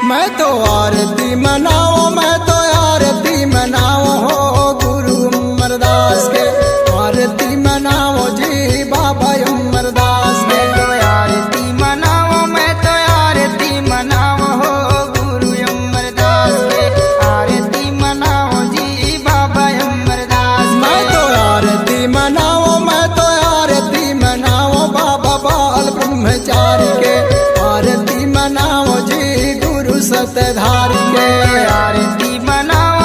मैं तो आरती मनाओ, मैं तो आरती मनाओ हो गुरु अमरदास के। आरती मनाओ जी बाबा अमरदास के। मैं तो आरती मनाओ, मैं तो आरती मनाओ हो गुरु अमरदास के। आरती मनाओ जी बाबा अमरदास के। मैं तो आरती मनाओ, मैं तो आरती मनाओ बाबा बाल ब्रह्मचारी के। आरती मनाओ जी गुरु सतधारी के। आरती मनाओ,